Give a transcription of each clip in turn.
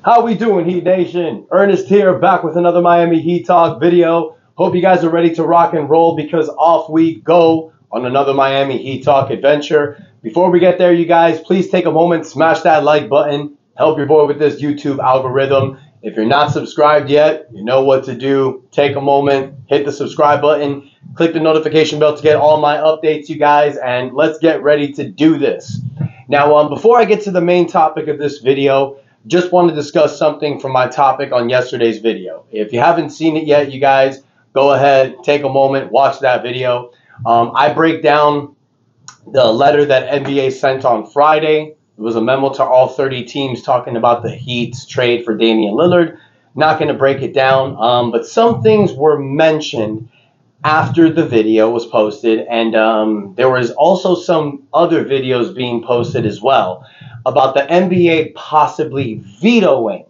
How we doing, Heat Nation? Ernest here, back with another Miami Heat Talk video. Hope you guys are ready to rock and roll because off we go on another Miami Heat Talk adventure. Before we get there, you guys, please take a moment, smash that like button, help your boy with this YouTube algorithm. If you're not subscribed yet, you know what to do. Take a moment, hit the subscribe button, click the notification bell to get all my updates, you guys, and let's get ready to do this. Now, before I get to the main topic of this video, just want to discuss something from my topic on yesterday's video. If you haven't seen it yet, you guys, go ahead, take a moment, watch that video. I break down the letter that NBA sent on Friday. It was a memo to all 30 teams talking about the Heat's trade for Damian Lillard. Not going to break it down, but some things were mentioned after the video was posted, and there was also some other videos being posted as well about the NBA possibly vetoing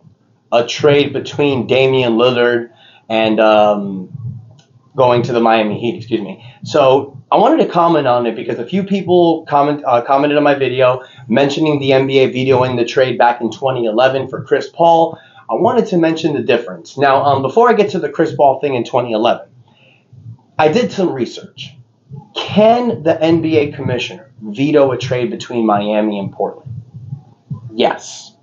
a trade between Damian Lillard and going to the Miami Heat, excuse me. So I wanted to comment on it because a few people commented on my video mentioning the NBA vetoing the trade back in 2011 for Chris Paul. I wanted to mention the difference. Now, before I get to the Chris Paul thing in 2011, I did some research. Can the NBA commissioner veto a trade between Miami and Portland? Yes.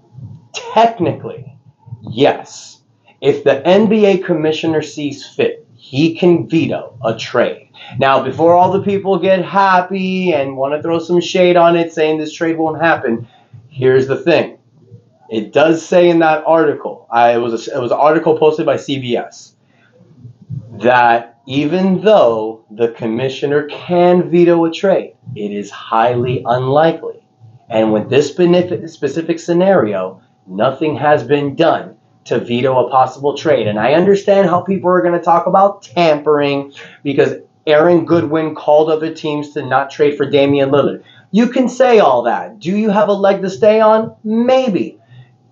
Technically, yes. If the NBA commissioner sees fit, he can veto a trade. Now, before all the people get happy and want to throw some shade on it, saying this trade won't happen, here's the thing. It does say in that article, it was an article posted by CBS, that even though the commissioner can veto a trade, it is highly unlikely. And with this specific scenario, nothing has been done to veto a possible trade. And I understand how people are going to talk about tampering because Aaron Goodwin called other teams to not trade for Damian Lillard. You can say all that. Do you have a leg to stay on? Maybe.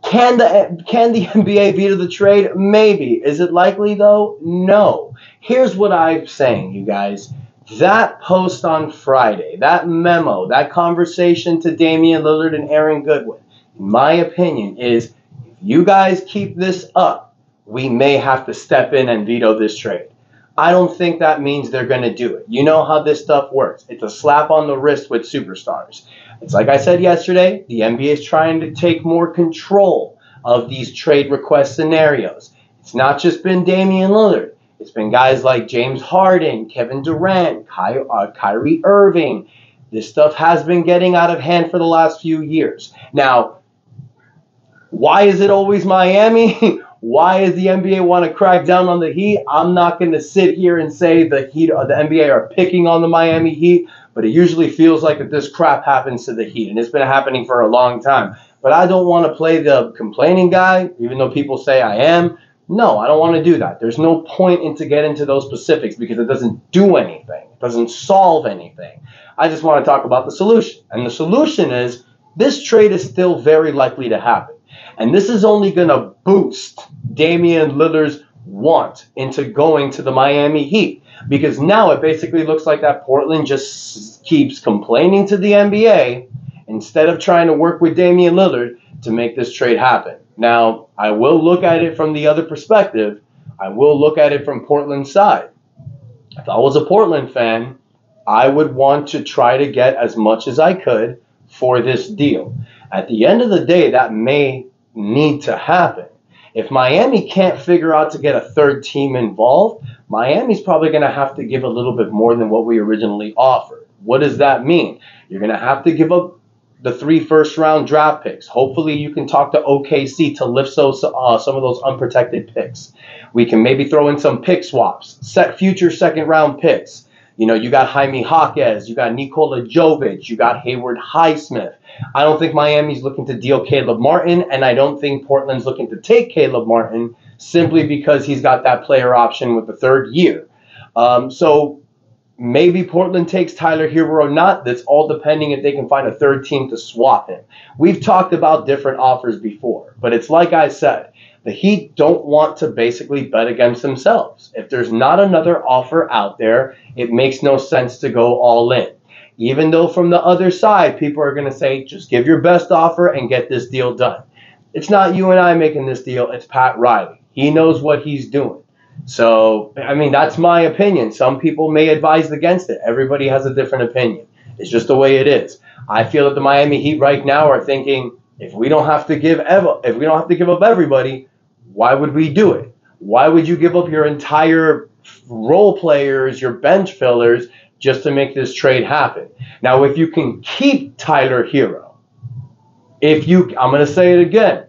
Can the NBA veto the trade? Maybe. Is it likely, though? No. Here's what I'm saying, you guys. That post on Friday, that memo, that conversation to Damian Lillard and Aaron Goodwin, in my opinion, is if you guys keep this up, we may have to step in and veto this trade. I don't think that means they're going to do it. You know how this stuff works. It's a slap on the wrist with superstars. It's like I said yesterday, the NBA is trying to take more control of these trade request scenarios. It's not just been Damian Lillard. It's been guys like James Harden, Kevin Durant, Kyrie Irving. This stuff has been getting out of hand for the last few years. Now, why is it always Miami? Why does the NBA want to crack down on the Heat? I'm not going to sit here and say the Heat or the NBA are picking on the Miami Heat, but it usually feels like that this crap happens to the Heat, and it's been happening for a long time. But I don't want to play the complaining guy, even though people say I am. No, I don't want to do that. There's no point in to get into those specifics because it doesn't do anything. It doesn't solve anything. I just want to talk about the solution. And the solution is this trade is still very likely to happen. And this is only going to boost Damian Lillard's want into going to the Miami Heat. Because now it basically looks like that Portland just keeps complaining to the NBA instead of trying to work with Damian Lillard to make this trade happen. Now, I will look at it from the other perspective. I will look at it from Portland's side. If I was a Portland fan, I would want to try to get as much as I could for this deal. At the end of the day, that may need to happen. If Miami can't figure out to get a third team involved, Miami's probably going to have to give a little bit more than what we originally offered. What does that mean? You're going to have to give up the 3 first-round draft picks. Hopefully you can talk to OKC to lift some of those unprotected picks. We can maybe throw in some pick swaps, set future second-round picks. You know, you got Jaime Jaquez, you got Nikola Jovic, you got Hayward Highsmith. I don't think Miami's looking to deal Caleb Martin, and I don't think Portland's looking to take Caleb Martin simply because he's got that player option with the third year. So maybe Portland takes Tyler Hero or not. That's all depending if they can find a third team to swap him. We've talked about different offers before, but it's like I said, the Heat don't want to basically bet against themselves. If there's not another offer out there, it makes no sense to go all in. Even though from the other side, people are going to say, just give your best offer and get this deal done. It's not you and I making this deal. It's Pat Riley. He knows what he's doing. So, I mean, that's my opinion. Some people may advise against it. Everybody has a different opinion. It's just the way it is. I feel that the Miami Heat right now are thinking, if we don't have to give up everybody, why would we do it? Why would you give up your entire role players, your bench fillers, just to make this trade happen? Now, if you can keep Tyler Hero, I'm going to say it again,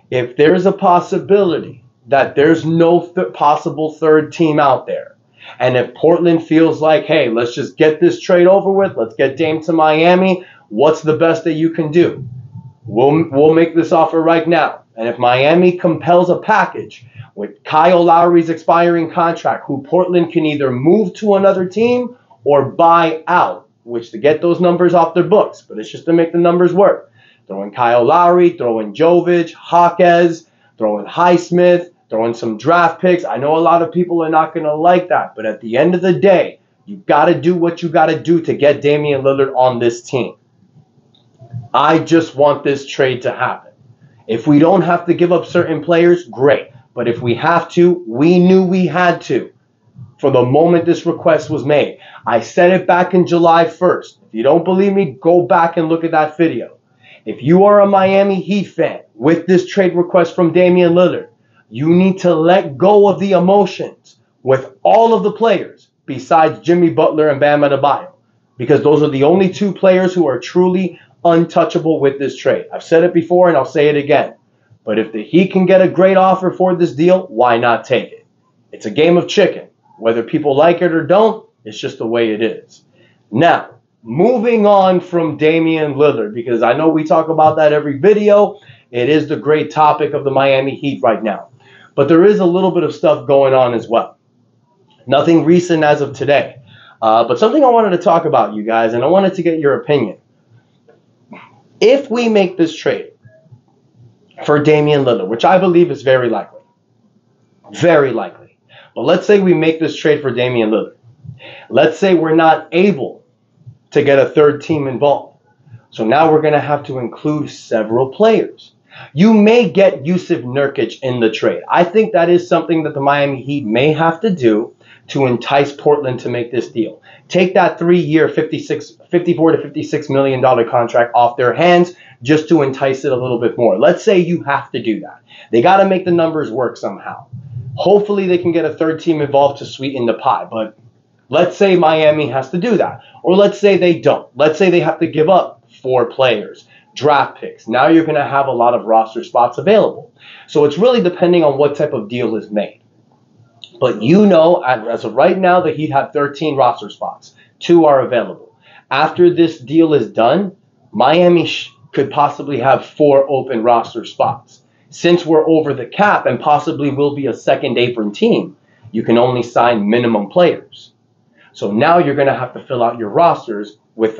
if there's a possibility that there's no possible third team out there, and if Portland feels like, hey, let's just get this trade over with, let's get Dame to Miami, what's the best that you can do? We'll make this offer right now. And if Miami compels a package with Kyle Lowry's expiring contract, who Portland can either move to another team or buy out, which to get those numbers off their books, but it's just to make the numbers work. Throw in Kyle Lowry, throw in Jovic, Jaquez, throw in Highsmith, throw in some draft picks. I know a lot of people are not going to like that, but at the end of the day, you got to do what you got to do to get Damian Lillard on this team. I just want this trade to happen. If we don't have to give up certain players, great. But if we have to, we knew we had to from the moment this request was made. I said it back in July 1st. If you don't believe me, go back and look at that video. If you are a Miami Heat fan with this trade request from Damian Lillard, you need to let go of the emotions with all of the players besides Jimmy Butler and Bam Adebayo, because those are the only two players who are truly untouchable with this trade. I've said it before and I'll say it again. But if the Heat can get a great offer for this deal, why not take it? It's a game of chicken. Whether people like it or don't, it's just the way it is. Now, moving on from Damian Lillard, because I know we talk about that every video. It is the great topic of the Miami Heat right now. But there is a little bit of stuff going on as well. Nothing recent as of today. But something I wanted to talk about, you guys, and I wanted to get your opinion. If we make this trade for Damian Lillard, which I believe is very likely, but let's say we make this trade for Damian Lillard. Let's say we're not able to get a third team involved. So now we're going to have to include several players. You may get Yusuf Nurkic in the trade. I think that is something that the Miami Heat may have to do to entice Portland to make this deal. Take that 3-year, $54 to $56 million contract off their hands just to entice it a little bit more. Let's say you have to do that. They got to make the numbers work somehow. Hopefully they can get a third team involved to sweeten the pie, but let's say Miami has to do that. Or let's say they don't. Let's say they have to give up 4 players, draft picks. Now you're going to have a lot of roster spots available. So it's really depending on what type of deal is made. But you know, as of right now, the Heat have 13 roster spots. 2 are available. After this deal is done, Miami could possibly have 4 open roster spots. Since we're over the cap and possibly will be a second apron team, you can only sign minimum players. So now you're going to have to fill out your rosters with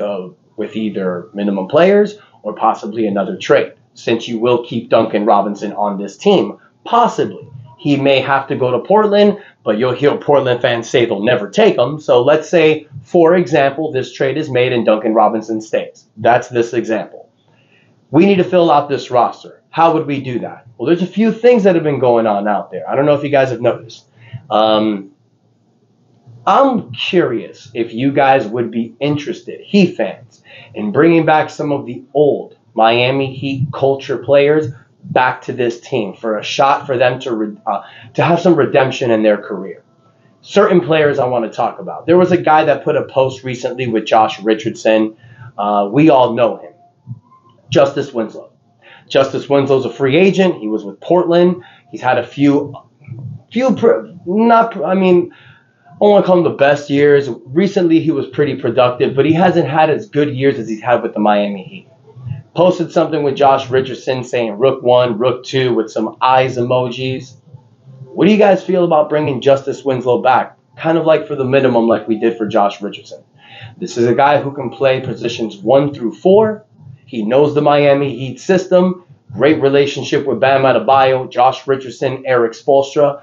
either minimum players or possibly another trade. Since you will keep Duncan Robinson on this team, possibly. He may have to go to Portland, but you'll hear Portland fans say they'll never take him. So let's say, for example, this trade is made and Duncan Robinson stays. That's this example. We need to fill out this roster. How would we do that? Well, there's a few things that have been going on out there. I don't know if you guys have noticed. I'm curious if you guys would be interested, Heat fans, in bringing back some of the old Miami Heat culture players back to this team for a shot for them to have some redemption in their career. Certain players I want to talk about. There was a guy that put a post recently with Josh Richardson. We all know him. Justice Winslow. Justice Winslow's a free agent. He was with Portland. He's had a I don't want to call him the best years. Recently, he was pretty productive, but he hasn't had as good years as he's had with the Miami Heat. Posted something with Josh Richardson saying Rook 1, Rook 2 with some eyes emojis. What do you guys feel about bringing Justice Winslow back? Kind of like for the minimum like we did for Josh Richardson. This is a guy who can play positions 1 through 4. He knows the Miami Heat system. Great relationship with Bam Adebayo, Josh Richardson, Eric Spoelstra.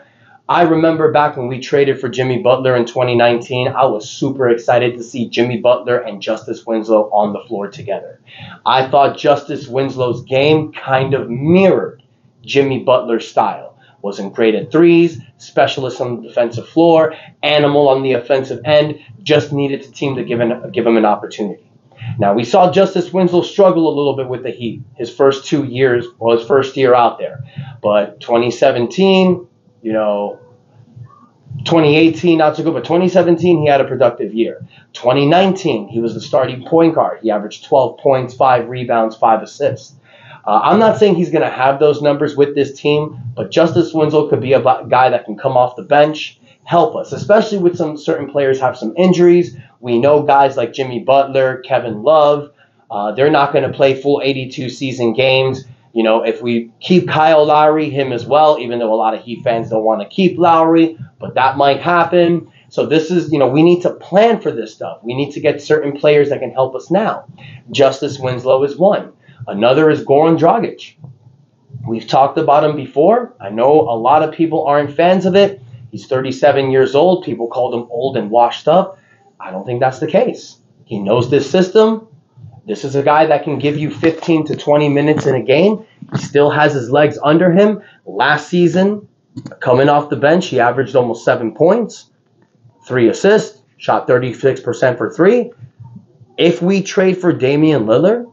I remember back when we traded for Jimmy Butler in 2019, I was super excited to see Jimmy Butler and Justice Winslow on the floor together. I thought Justice Winslow's game kind of mirrored Jimmy Butler style. Wasn't great at threes, specialist on the defensive floor, animal on the offensive end, just needed the team to give him an opportunity. Now, we saw Justice Winslow struggle a little bit with the Heat his first 2 years, well, his first year out there. But 2017, 2018, not so good, but 2017, he had a productive year. 2019, he was the starting point guard. He averaged 12 points, 5 rebounds, 5 assists. I'm not saying he's going to have those numbers with this team, but Justice Winslow could be a guy that can come off the bench, help us, especially with some certain players have some injuries. We know guys like Jimmy Butler, Kevin Love, they're not going to play full 82 season games. If we keep Kyle Lowry, him as well, even though a lot of Heat fans don't want to keep Lowry, but that might happen. So this is, we need to plan for this stuff. We need to get certain players that can help us now. Justice Winslow is one. Another is Goran Dragic. We've talked about him before. I know a lot of people aren't fans of it. He's 37 years old. People called him old and washed up. I don't think that's the case. He knows this system. This is a guy that can give you 15 to 20 minutes in a game. He still has his legs under him. Last season, coming off the bench, he averaged almost 7 points, 3 assists, shot 36% for 3. If we trade for Damian Lillard,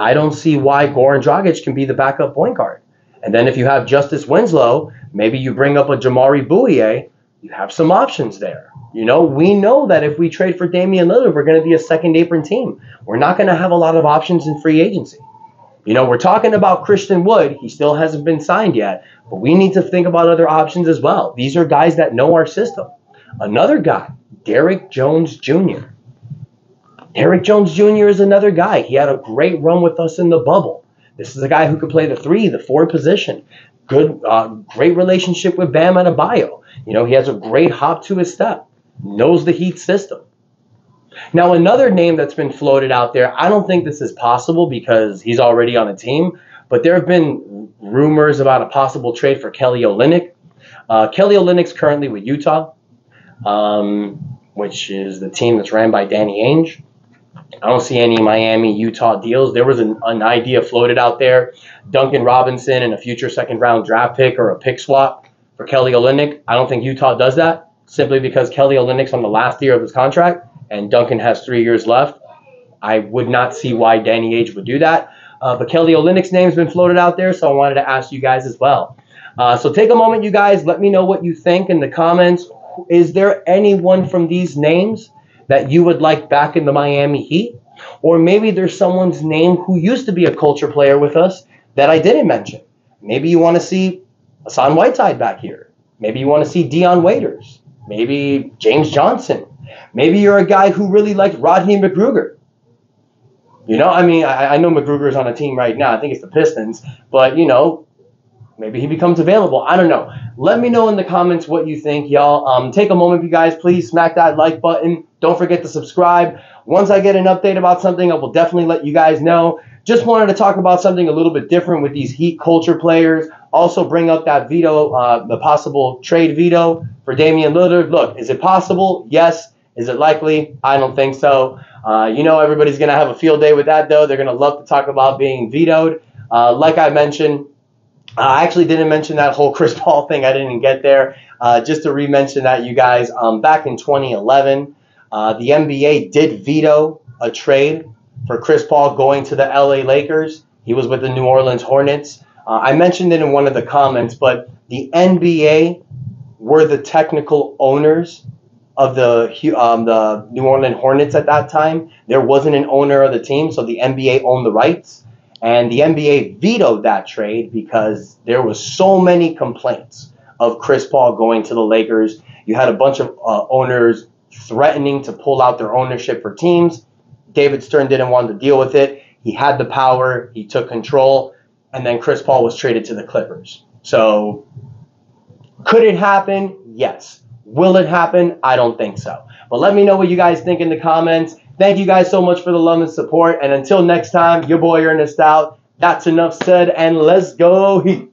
I don't see why Goran Dragic can be the backup point guard. And then if you have Justice Winslow, maybe you bring up a Jamari Bouye, you have some options there. We know that if we trade for Damian Lillard, we're going to be a second apron team. We're not going to have a lot of options in free agency. We're talking about Christian Wood. He still hasn't been signed yet, but we need to think about other options as well. These are guys that know our system. Another guy, Derrick Jones Jr. Derrick Jones Jr. is another guy. He had a great run with us in the bubble. This is a guy who could play the 3, the 4 position. Good, great relationship with Bam Adebayo. He has a great hop to his step. Knows the Heat system. Now, another name that's been floated out there, I don't think this is possible because he's already on a team, but there have been rumors about a possible trade for Kelly Olynyk. Kelly Olynyk's currently with Utah, which is the team that's ran by Danny Ainge. I don't see any Miami-Utah deals. There was an idea floated out there, Duncan Robinson and a future second-round draft pick or a pick swap for Kelly Olynyk. I don't think Utah does that simply because Kelly Olynyk's on the last year of his contract and Duncan has 3 years left. I would not see why Danny Ainge would do that. But Kelly Olynyk's name's been floated out there, so I wanted to ask you guys as well. So take a moment, you guys. Let me know what you think in the comments. Is there anyone from these names that you would like back in the Miami Heat? Or maybe there's someone's name who used to be a culture player with us that I didn't mention. Maybe you want to see Hassan Whiteside back here. Maybe you want to see Dion Waiters. Maybe James Johnson. Maybe you're a guy who really liked Rodney McGruger. I know McGruger's on a team right now. I think it's the Pistons. But, maybe he becomes available. I don't know. Let me know in the comments what you think, y'all. Take a moment, you guys. Please smack that like button. Don't forget to subscribe. Once I get an update about something, I will definitely let you guys know. Just wanted to talk about something a little bit different with these Heat culture players. Also bring up that veto, the possible trade veto for Damian Lillard. Look, is it possible? Yes. Is it likely? I don't think so. Everybody's going to have a field day with that, though. They're going to love to talk about being vetoed. Like I mentioned, I actually didn't mention that whole Chris Paul thing. I didn't get there. Just to re-mention that, you guys, back in 2011, the NBA did veto a trade for Chris Paul going to the LA Lakers. He was with the New Orleans Hornets. I mentioned it in one of the comments, but the NBA were the technical owners of the New Orleans Hornets at that time. There wasn't an owner of the team, so the NBA owned the rights. And the NBA vetoed that trade because there was so many complaints of Chris Paul going to the Lakers. You had a bunch of owners threatening to pull out their ownership for teams. David Stern didn't want to deal with it. He had the power. He took control. And then Chris Paul was traded to the Clippers. So could it happen? Yes. Will it happen? I don't think so. But let me know what you guys think in the comments. Thank you guys so much for the love and support. And until next time, your boy Ernest out. That's enough said, and let's go Heat.